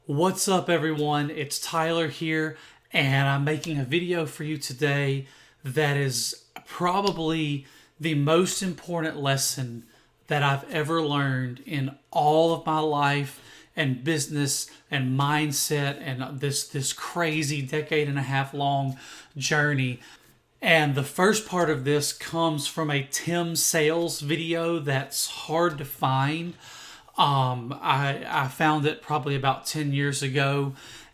What's up, everyone? It's Tyler here, and I'm making a video for you today that is probably the most important lesson that I've ever learned in all of my life and business and mindset and this crazy decade and a half long journey. And the first part of this comes from a Tim Sales video that's hard to find. I found it probably about 10 years ago,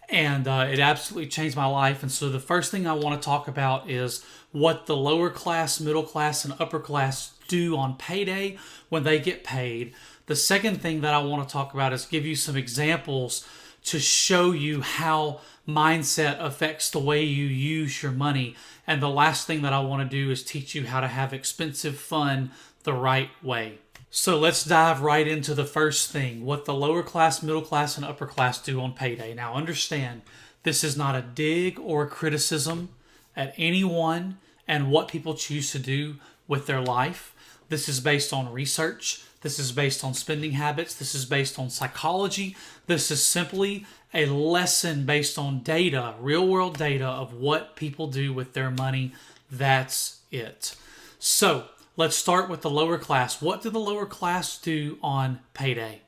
and it absolutely changed my life. And so the first thing I want to talk about is what the lower class, middle class, and upper class do on payday when they get paid. The second thing that I want to talk about is give you some examples to show you how mindset affects the way you use your money. And the last thing that I want to do is teach you how to have expensive fun the right way. So let's dive right into the first thing, what the lower class, middle class, and upper class do on payday. Now understand, this is not a dig or a criticism at anyone and what people choose to do with their life. This is based on research. This is based on spending habits. This is based on psychology. This is simply a lesson based on data, real world data of what people do with their money. That's it. So let's start with the lower class. What do the lower class do on payday?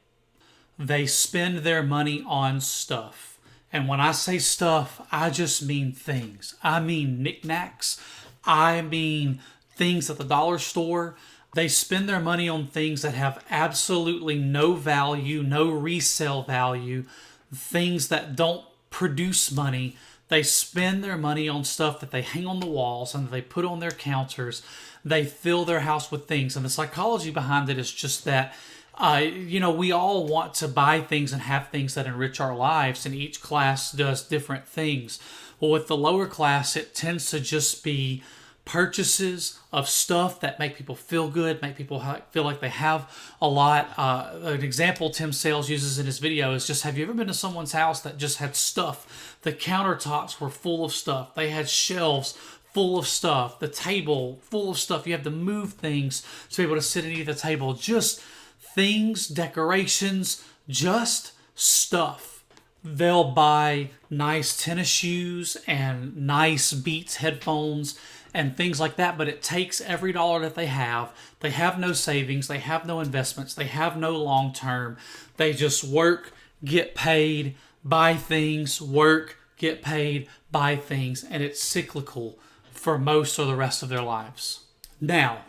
They spend their money on stuff. And when I say stuff, I just mean things. I mean knickknacks. I mean things at the dollar store. They spend their money on things that have absolutely no value, no resale value, things that don't produce money. They spend their money on stuff that they hang on the walls and that they put on their counters. They fill their house with things. And the psychology behind it is just that, we all want to buy things and have things that enrich our lives, and each class does different things. Well, with the lower class, it tends to just be purchases of stuff that make people feel good, make people feel like they have a lot. An example Tim Sales uses in his video is just, have you ever been to someone's house that just had stuff? The countertops were full of stuff. They had shelves full of stuff. The table full of stuff. You have to move things to be able to sit and eat at the table. Just things, decorations, just stuff. They'll buy nice tennis shoes and nice Beats headphones and things like that, but it takes every dollar that they have. They have no savings, they have no investments, they have no long term. They just work, get paid, buy things, work, get paid, buy things, and it's cyclical for most or the rest of their lives. Now,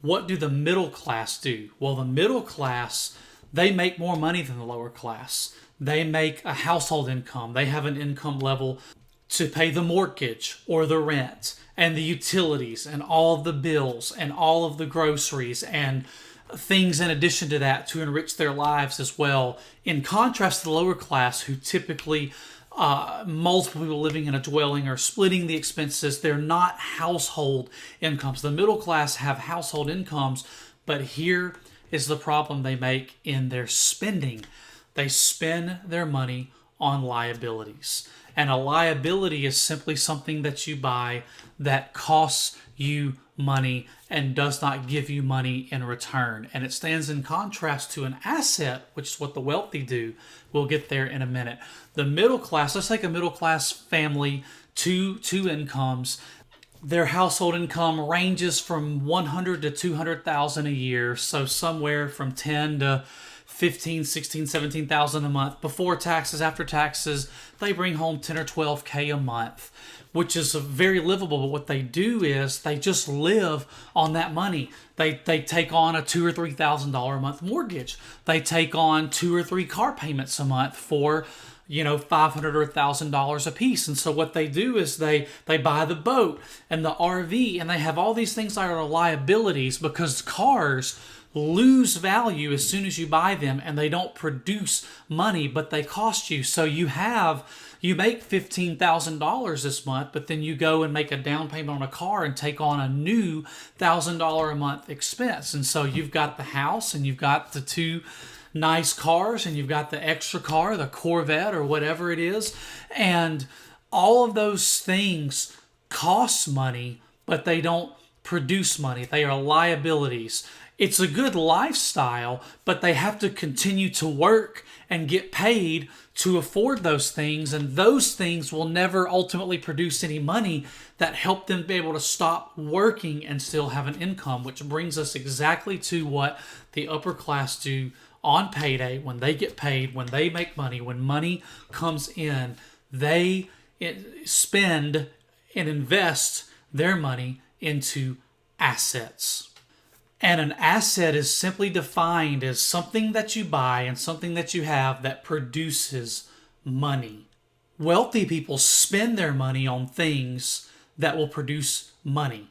what do the middle class do? Well, the middle class, they make more money than the lower class. They make a household income. They have an income level to pay the mortgage or the rent and the utilities and all of the bills and all of the groceries and things in addition to that to enrich their lives as well. In contrast to the lower class, who typically multiple people living in a dwelling or splitting the expenses, they're not household incomes. The middle class have household incomes, but here is the problem they make in their spending. They spend their money on liabilities. And a liability is simply something that you buy that costs you money and does not give you money in return. And it stands in contrast to an asset, which is what the wealthy do. We'll get there in a minute. The middle class, let's take a middle class family, two incomes. Their household income ranges from 100 to 200,000 a year, so somewhere from 10 to 15, 16, 17,000 a month. Before taxes, after taxes, they bring home 10 or 12K a month, which is very livable. But what they do is they just live on that money. They take on a $2,000 or $3,000 a month mortgage. They take on 2 or 3 car payments a month for $500 or $1,000 a piece. And so what they do is they buy the boat and the RV, and they have all these things that are liabilities because cars lose value as soon as you buy them, and they don't produce money, but they cost you. So you make $15,000 this month, but then you go and make a down payment on a car and take on a new $1,000 a month expense. And so you've got the house and you've got the 2 nice cars and you've got the extra car, the Corvette or whatever it is. And all of those things cost money, but they don't produce money. They are liabilities. It's a good lifestyle, but they have to continue to work and get paid to afford those things. And those things will never ultimately produce any money that help them be able to stop working and still have an income, which brings us exactly to what the upper class do on payday. When they get paid, when they make money, when money comes in, they spend and invest their money into assets. And an asset is simply defined as something that you buy and something that you have that produces money. Wealthy people spend their money on things that will produce money.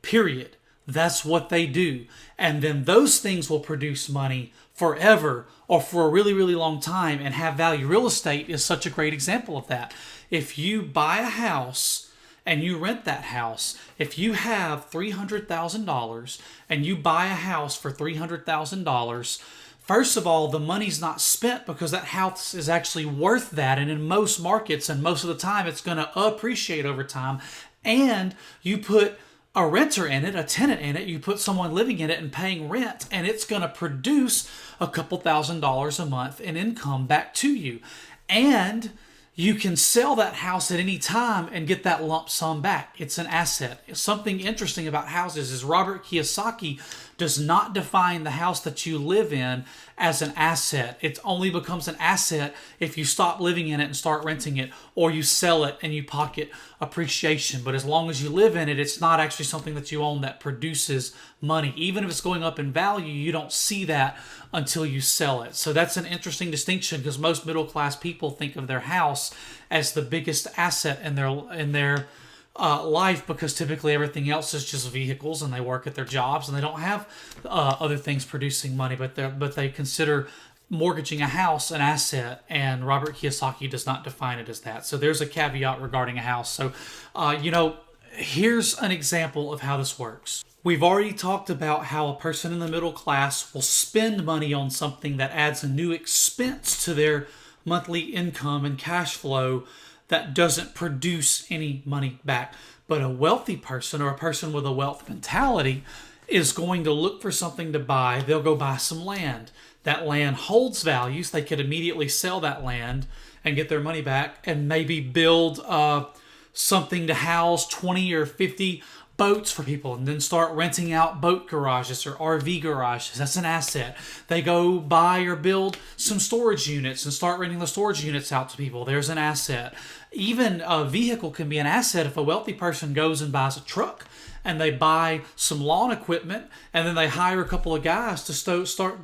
Period. That's what they do. And then those things will produce money forever or for a really, really long time and have value. Real estate is such a great example of that. If you buy a house and you rent that house, if you have $300,000 and you buy a house for $300,000, first of all, the money's not spent because that house is actually worth that. And in most markets and most of the time, it's going to appreciate over time. And you put a renter in it, a tenant in it, you put someone living in it and paying rent, and it's going to produce a couple $1,000s a month in income back to you. And you can sell that house at any time and get that lump sum back. It's an asset. Something interesting about houses is Robert Kiyosaki does not define the house that you live in as an asset. It only becomes an asset if you stop living in it and start renting it, or you sell it and you pocket appreciation. But as long as you live in it, it's not actually something that you own that produces money. Even if it's going up in value, you don't see that until you sell it. So that's an interesting distinction, because most middle class people think of their house as the biggest asset in their life, because typically everything else is just vehicles, and they work at their jobs and they don't have other things producing money, but they consider mortgaging a house an asset, and Robert Kiyosaki does not define it as that. So there's a caveat regarding a house. So here's an example of how this works. We've already talked about how a person in the middle class will spend money on something that adds a new expense to their monthly income and cash flow that doesn't produce any money back. But a wealthy person, or a person with a wealth mentality, is going to look for something to buy. They'll go buy some land. That land holds values. They could immediately sell that land and get their money back, and maybe build something to house 20 or 50 boats for people, and then start renting out boat garages or RV garages. That's an asset. They go buy or build some storage units and start renting the storage units out to people. There's an asset. Even a vehicle can be an asset. If a wealthy person goes and buys a truck and they buy some lawn equipment, and then they hire a couple of guys to start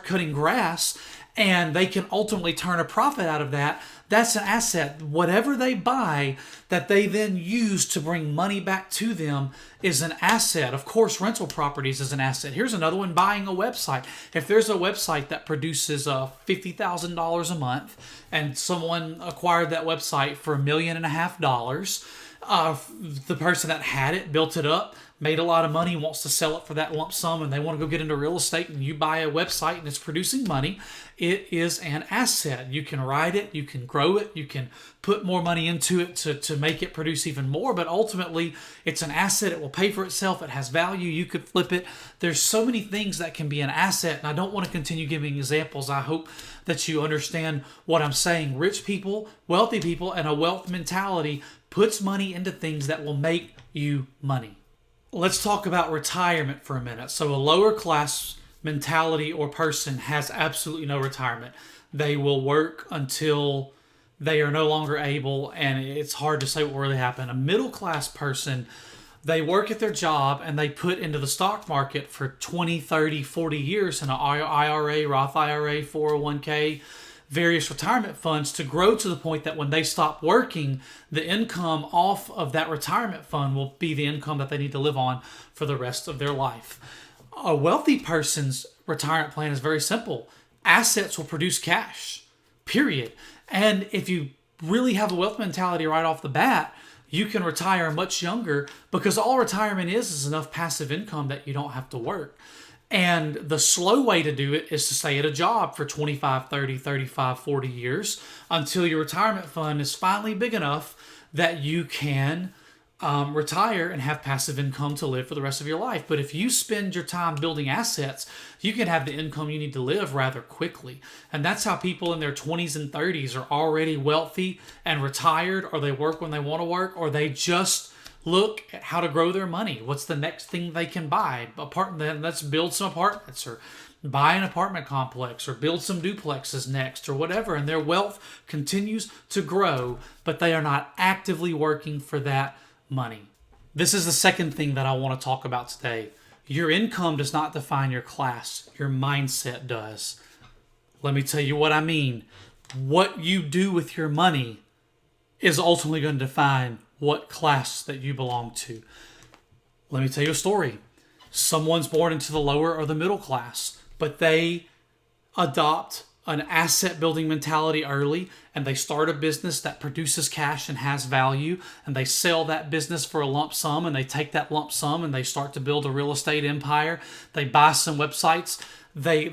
cutting grass, and they can ultimately turn a profit out of that, that's an asset. Whatever they buy that they then use to bring money back to them is an asset. Of course, rental properties is an asset. Here's another one: buying a website. If there's a website that produces $50,000 a month, and someone acquired that website for $1.5 million, the person that had it built it up, made a lot of money, wants to sell it for that lump sum, and they want to go get into real estate, and you buy a website and it's producing money, it is an asset. You can ride it, you can grow it, you can put more money into it to make it produce even more, but ultimately it's an asset. It will pay for itself. It has value. You could flip it. There's so many things that can be an asset, and I don't want to continue giving examples. I hope that you understand what I'm saying. Rich people, wealthy people, and a wealth mentality puts money into things that will make you money. Let's talk about retirement for a minute. So a lower class mentality or person has absolutely no retirement. They will work until they are no longer able, and it's hard to say what will really happen. A middle class person, they work at their job and they put into the stock market for 20, 30, 40 years in an IRA, Roth IRA, 401k, various retirement funds, to grow to the point that when they stop working, the income off of that retirement fund will be the income that they need to live on for the rest of their life. A wealthy person's retirement plan is very simple. Assets will produce cash, period. And if you really have a wealth mentality right off the bat, you can retire much younger, because all retirement is enough passive income that you don't have to work. And the slow way to do it is to stay at a job for 25, 30, 35, 40 years until your retirement fund is finally big enough that you can retire and have passive income to live for the rest of your life. But if you spend your time building assets, you can have the income you need to live rather quickly. And that's how people in their 20s and 30s are already wealthy and retired, or they work when they want to work, or they just look at how to grow their money. What's the next thing they can buy? Let's build some apartments, or buy an apartment complex, or build some duplexes next, or whatever. And their wealth continues to grow, but they are not actively working for that money. This is the second thing that I want to talk about today. Your income does not define your class. Your mindset does. Let me tell you what I mean. What you do with your money is ultimately going to define what class that you belong to. Let me tell you a story. Someone's born into the lower or the middle class, but they adopt an asset building mentality early, and they start a business that produces cash and has value, and they sell that business for a lump sum, and they take that lump sum and they start to build a real estate empire. They buy some websites. They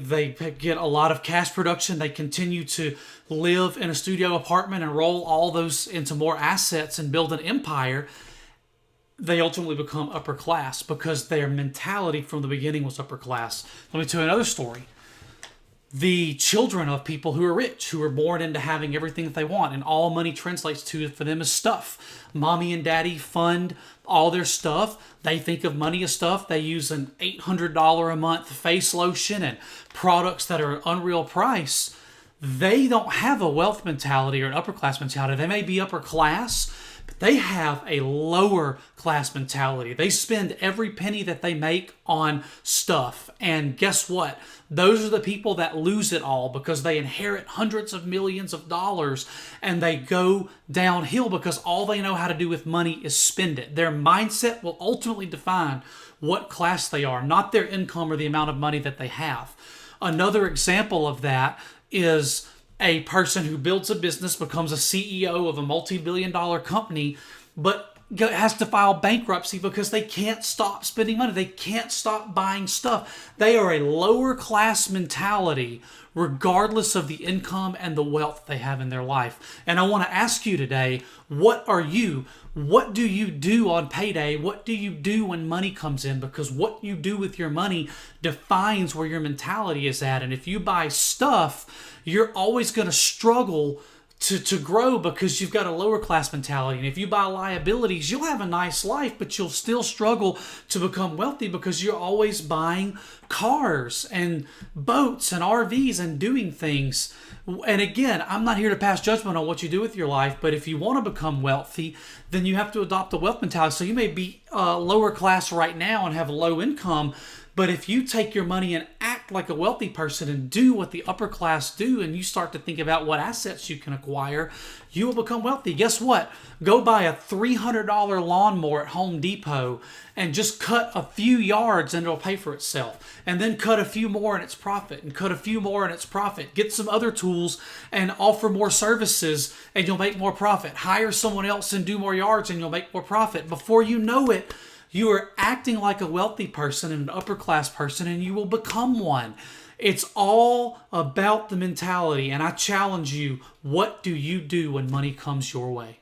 get a lot of cash production. They continue to live in a studio apartment and roll all those into more assets and build an empire. They ultimately become upper class because their mentality from the beginning was upper class. Let me tell you another story. The children of people who are rich, who are born into having everything that they want, and all money translates to for them is stuff. Mommy and daddy fund all their stuff. They think of money as stuff. They use an $800 a month face lotion and products that are unreal price. They don't have a wealth mentality or an upper class mentality. They may be upper class, but they have a lower class mentality. They spend every penny that they make on stuff. And guess what? Those are the people that lose it all because they inherit hundreds of millions of dollars and they go downhill because all they know how to do with money is spend it. Their mindset will ultimately define what class they are, not their income or the amount of money that they have. Another example of that is a person who builds a business, becomes a CEO of a multi-billion-dollar company, but has to file bankruptcy because they can't stop spending money. They can't stop buying stuff. They are a lower class mentality regardless of the income and the wealth they have in their life. And I want to ask you today, what are you? What do you do on payday? What do you do when money comes in? Because what you do with your money defines where your mentality is at. And if you buy stuff, you're always going to struggle to grow because you've got a lower class mentality. And if you buy liabilities, you'll have a nice life, but you'll still struggle to become wealthy because you're always buying cars and boats and RVs and doing things. And again, I'm not here to pass judgment on what you do with your life, but if you want to become wealthy, then you have to adopt a wealth mentality. So you may be lower class right now and have a low income, but if you take your money and act like a wealthy person and do what the upper class do, and you start to think about what assets you can acquire, you will become wealthy. Guess what? Go buy a $300 lawnmower at Home Depot and just cut a few yards and it'll pay for itself. And then cut a few more and it's profit, and cut a few more and it's profit. Get some other tools and offer more services and you'll make more profit. Hire someone else and do more yards and you'll make more profit. Before you know it, you are acting like a wealthy person and an upper class person, and you will become one. It's all about the mentality, and I challenge you, what do you do when money comes your way?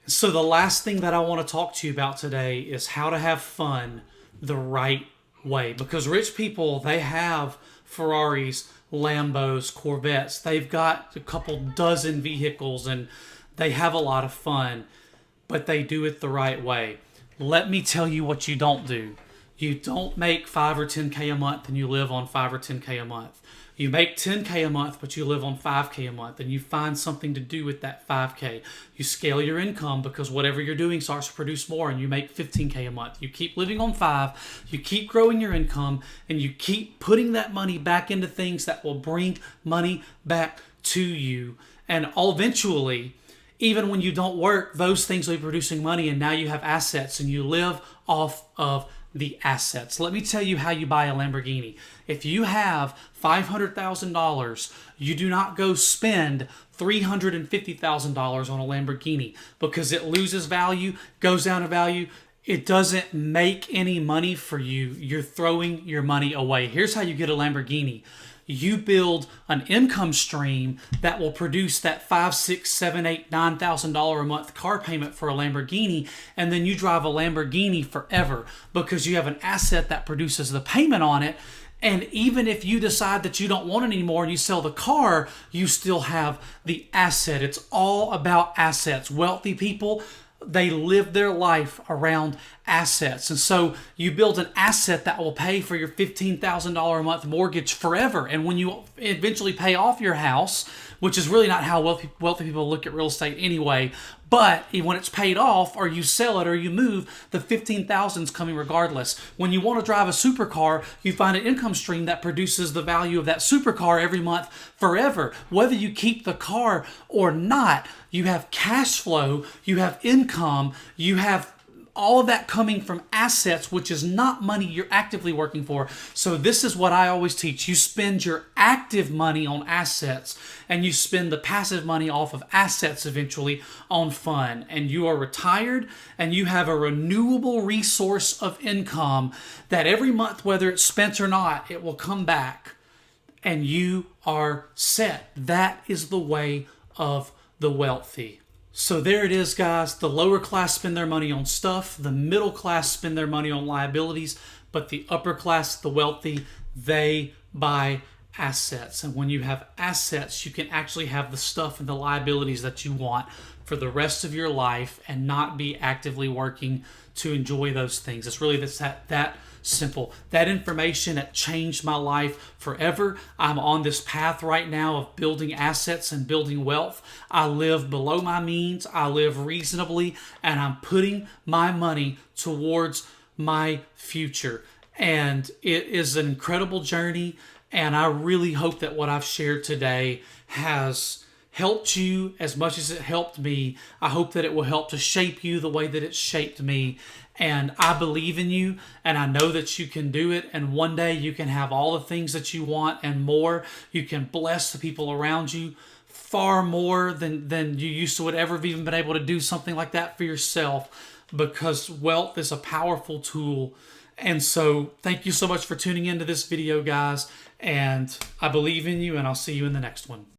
So the last thing that I want to talk to you about today is how to have fun the right way. Because rich people, they have Ferraris, Lambos, Corvettes. They've got a couple dozen vehicles, and they have a lot of fun, but they do it the right way. Let me tell you what you don't do. You don't make 5 or 10K a month and you live on 5 or 10K a month. You make 10K a month, but you live on 5K a month, and you find something to do with that 5K. You scale your income because whatever you're doing starts to produce more, and you make 15K a month. You keep living on 5, you keep growing your income, and you keep putting that money back into things that will bring money back to you. And eventually, even when you don't work, those things will be producing money, and now you have assets, and you live off of the assets. Let me tell you how you buy a Lamborghini. If you have $500,000, you do not go spend $350,000 on a Lamborghini because it loses value, goes down in value. It doesn't make any money for you. You're throwing your money away. Here's how you get a Lamborghini. you build an income stream that will produce that $5, $6, $7, $8, $9,000 a month car payment for a Lamborghini, and then you drive a Lamborghini forever because you have an asset that produces the payment on it. And even if you decide that you don't want it anymore and you sell the car, you still have the asset. It's all about assets. Wealthy people, they live their life around assets. And so you build an asset that will pay for your $15,000 a month mortgage forever. And when you eventually pay off your house, which is really not how wealthy people look at real estate anyway, but when it's paid off or you sell it or you move, the $15,000 is coming regardless. When you want to drive a supercar, you find an income stream that produces the value of that supercar every month forever. Whether you keep the car or not, you have cash flow, you have income, you have all of that coming from assets, which is not money you're actively working for. So this is what I always teach. You spend your active money on assets, and you spend the passive money off of assets eventually on fun. And you are retired, and you have a renewable resource of income that every month, whether it's spent or not, it will come back, and you are set. That is the way of the wealthy. So there it is, guys. The lower class spend their money on stuff. The middle class spend their money on liabilities. But the upper class, the wealthy, they buy assets. And when you have assets, you can actually have the stuff and the liabilities that you want for the rest of your life and not be actively working to enjoy those things. It's really that simple. That information that changed my life forever. I'm on this path right now of building assets and building wealth. I live below my means. I live reasonably, and I'm putting my money towards my future. And it is an incredible journey. And I really hope that what I've shared today has helped you as much as it helped me. I hope that it will help to shape you the way that it shaped me. And I believe in you, and I know that you can do it. And one day you can have all the things that you want and more. You can bless the people around you far more than you used to would ever have even been able to do something like that for yourself, because wealth is a powerful tool. And so thank you so much for tuning into this video, guys. And I believe in you, and I'll see you in the next one.